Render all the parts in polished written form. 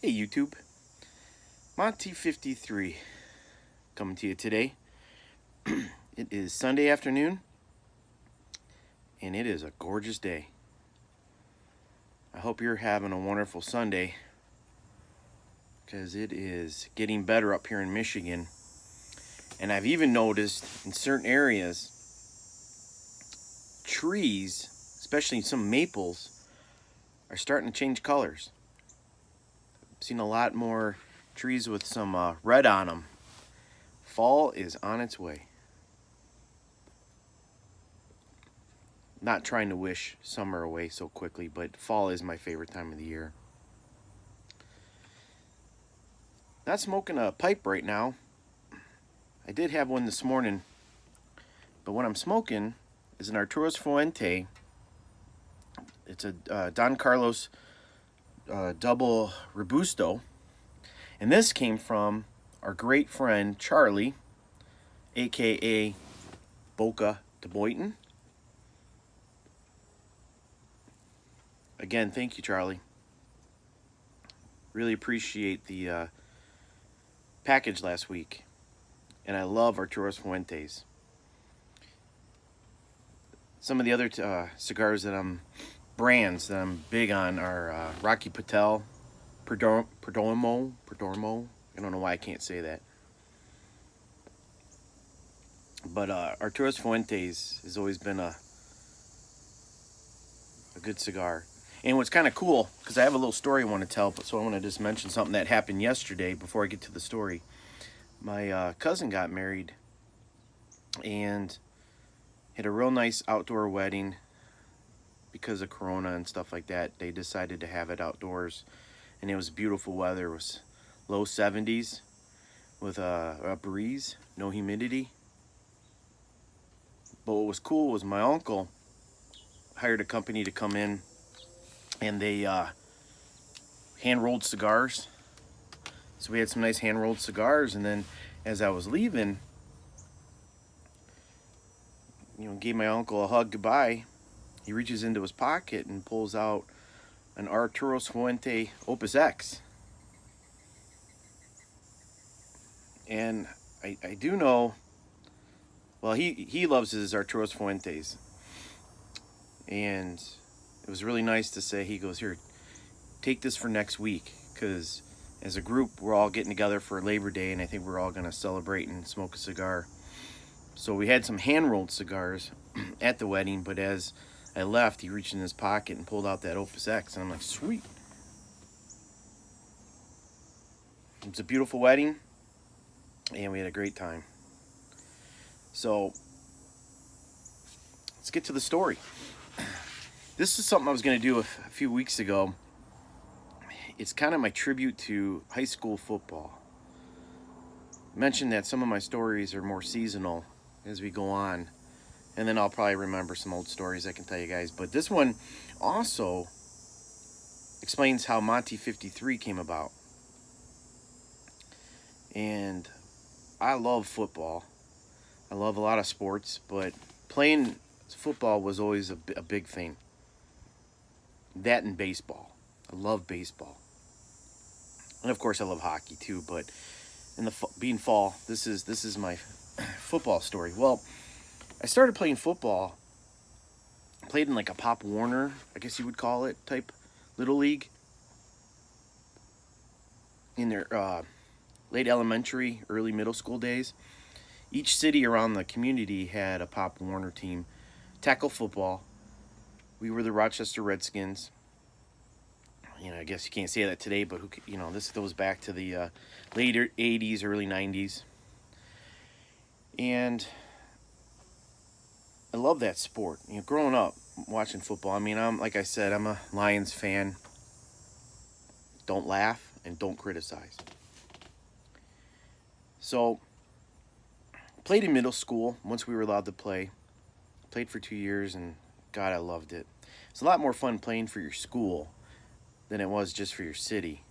Hey YouTube, Monty53 coming to you today. It is Sunday afternoon and it is a gorgeous day. I hope you're having a wonderful Sunday because it is getting better up here in Michigan. And I've even noticed in certain areas, trees, especially some maples, are starting to change colors. I've seen a lot more trees with some red on them. Fall is on its way. Not trying to wish summer away so quickly, but fall is my favorite time of the year. Not smoking a pipe right now. I did have one this morning, but what I'm smoking is an Arturos Fuente. It's a Don Carlos double Robusto, and this came from our great friend Charlie, aka Boca de Boynton. Again, thank you, Charlie. Really appreciate the package last week, and I love Arturos Fuentes. Some of the other cigars brands that I'm big on are Rocky Patel, Perdomo. I don't know why I can't say that. But Arturos Fuentes has always been a good cigar. And what's kind of cool, because I have a little story I want to tell, so I want to just mention something that happened yesterday before I get to the story. My cousin got married and had a real nice outdoor wedding. Because of Corona and stuff like that, they decided to have it outdoors, and it was beautiful weather. It was low 70s with a breeze, no humidity. But what was cool was my uncle hired a company to come in, and they hand-rolled cigars. So we had some nice hand-rolled cigars, and then as I was leaving, gave my uncle a hug goodbye. He reaches into his pocket and pulls out an Arturos Fuente Opus X. And I do know, well, he loves his Arturos Fuentes. And it was really nice to say, he goes, here, take this for next week. Because as a group, we're all getting together for Labor Day, and I think we're all going to celebrate and smoke a cigar. So we had some hand-rolled cigars at the wedding, but as I left, he reached in his pocket and pulled out that Opus X, and I'm like, sweet. It was a beautiful wedding, and we had a great time. So, let's get to the story. This is something I was going to do a few weeks ago. It's kind of my tribute to high school football. I mentioned that some of my stories are more seasonal as we go on. And then I'll probably remember some old stories I can tell you guys. But this one also explains how Monty53 came about. And I love football. I love a lot of sports, but playing football was always a big thing. That and baseball. I love baseball. And of course I love hockey too, but being fall, this is my football story. Well, I started playing football, played in like a Pop Warner, I guess you would call it, type little league. In their late elementary, early middle school days. Each city around the community had a Pop Warner team. Tackle football. We were the Rochester Redskins. I guess you can't say that today, but this goes back to the later 80s, early 90s. And I love that sport. Growing up watching football, like I said, I'm a Lions fan. Don't laugh and don't criticize. So, played in middle school once we were allowed to play. Played for 2 years, and God, I loved it. It's a lot more fun playing for your school than it was just for your city.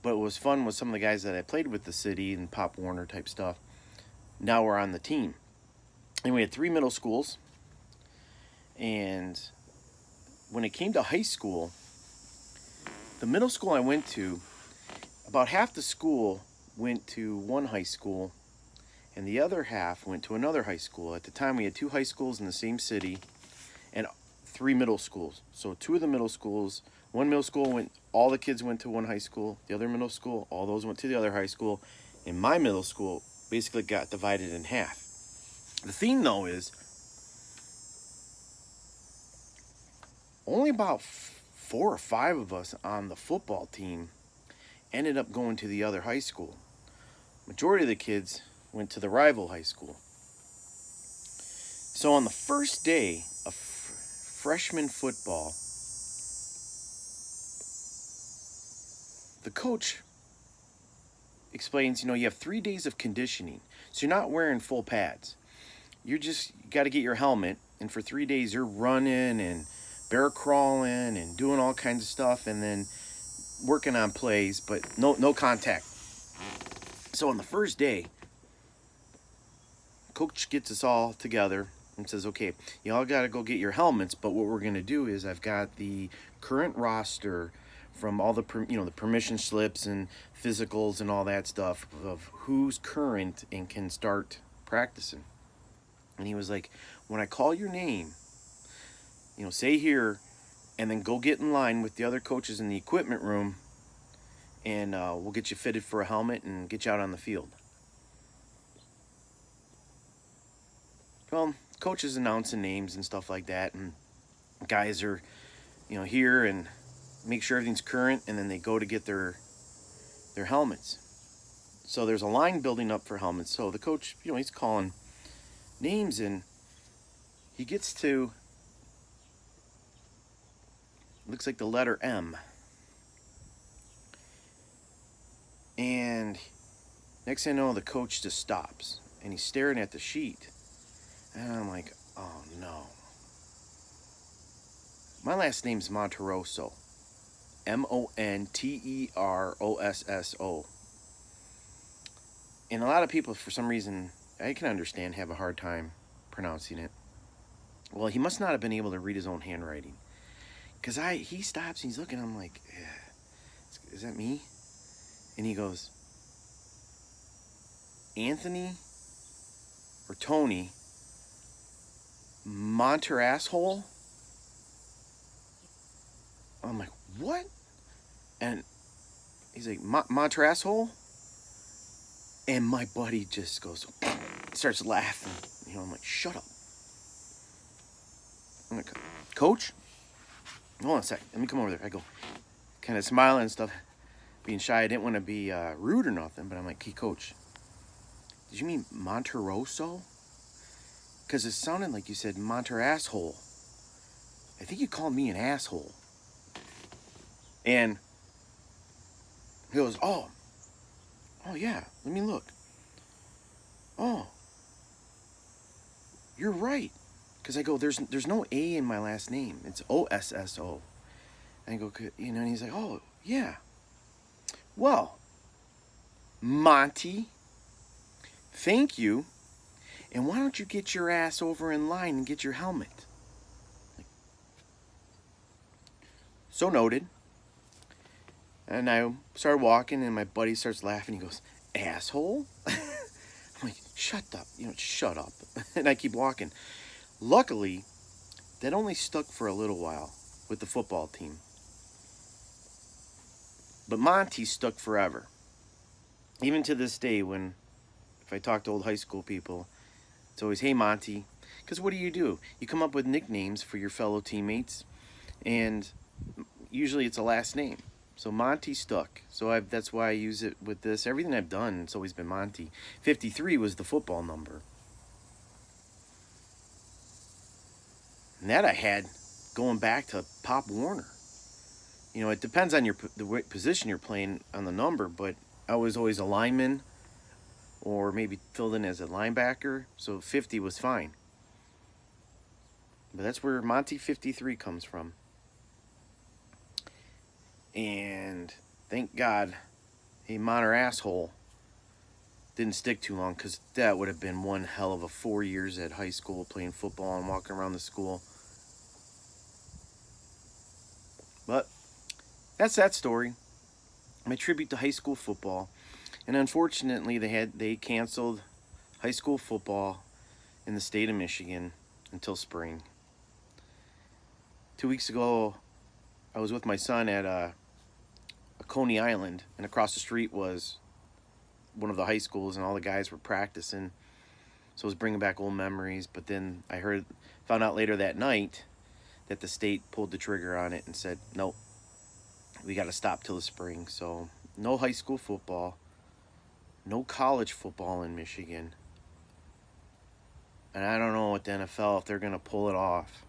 But what was fun was some of the guys that I played with the city and Pop Warner type stuff. Now we're on the team. And we had 3 middle schools. And when it came to high school, the middle school I went to about half the school went to one high school, and the other half went to another high school. At the time, we had 2 high schools in the same city and 3 middle schools. So 2 of the middle schools, one middle school all the kids went to one high school. The other middle school, all those went to the other high school. And my middle school basically got divided in half. The thing, though, is only about 4 or 5 of us on the football team ended up going to the other high school. Majority of the kids went to the rival high school. So on the first day of freshman football, the coach explains, you have 3 days of conditioning. So you're not wearing full pads. You got to get your helmet, and for 3 days you're running and bear crawling and doing all kinds of stuff, and then working on plays, but no contact. So on the first day, coach gets us all together and says, okay, you all got to go get your helmets, but what we're going to do is I've got the current roster from all the the permission slips and physicals and all that stuff of who's current and can start practicing. And he was like, when I call your name, say here, and then go get in line with the other coaches in the equipment room, and we'll get you fitted for a helmet and get you out on the field. Well, coaches announcing names and stuff like that, and guys are, here and make sure everything's current, and then they go to get their helmets. So there's a line building up for helmets. So the coach, he's calling names, and he gets to, looks like the letter M. And next thing I know, the coach just stops, and he's staring at the sheet. And I'm like, oh no. My last name's Monterosso. Monterosso. And a lot of people, for some reason, I can understand, have a hard time pronouncing it. Well, he must not have been able to read his own handwriting. Because he stops and he's looking, I'm like, is that me? And he goes, Anthony or Tony Monterasshole? I'm like, what? And he's like, Monterasshole? And my buddy just goes, starts laughing. I'm like, shut up. I'm like, Coach? Hold on a sec. Let me come over there. I go, kind of smiling and stuff, being shy. I didn't want to be rude or nothing, but I'm like, hey, Coach, did you mean Monterosso? Because it sounded like you said Monterasshole. I think you called me an asshole. And he goes, oh yeah, let me look. Oh, you're right. Because I go, there's no A in my last name. It's Osso. And I go, and he's like, oh, yeah. Well, Monty, thank you. And why don't you get your ass over in line and get your helmet? So noted. And I started walking, and my buddy starts laughing. He goes, asshole? I'm like, shut up. Shut up. And I keep walking. Luckily, that only stuck for a little while with the football team. But Monty stuck forever. Even to this day, if I talk to old high school people, it's always, hey, Monty. Because what do? You come up with nicknames for your fellow teammates, and usually it's a last name. So Monty stuck. So that's why I use it with this. Everything I've done, it's always been Monty. 53 was the football number. And that I had going back to Pop Warner. It depends on the position you're playing on the number, but I was always a lineman or maybe filled in as a linebacker, so 50 was fine. But that's where Monty 53 comes from. And thank God, a Monterasshole didn't stick too long, because that would have been one hell of a 4 years at high school playing football and walking around the school. But that's that story. my tribute to high school football. And unfortunately, they canceled high school football in the state of Michigan until spring. 2 weeks ago, I was with my son at a Coney Island, and across the street was one of the high schools, and all the guys were practicing. So it was bringing back old memories. But then found out later that night that the state pulled the trigger on it and said, nope, we got to stop till the spring. So no high school football, no college football in Michigan. And I don't know what the NFL, if they're going to pull it off.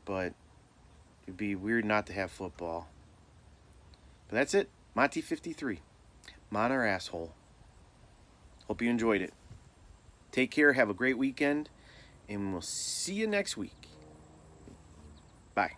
But it'd be weird not to have football. But that's it. Monty 53. Mon or asshole. Hope you enjoyed it. Take care. Have a great weekend. And we'll see you next week. Bye.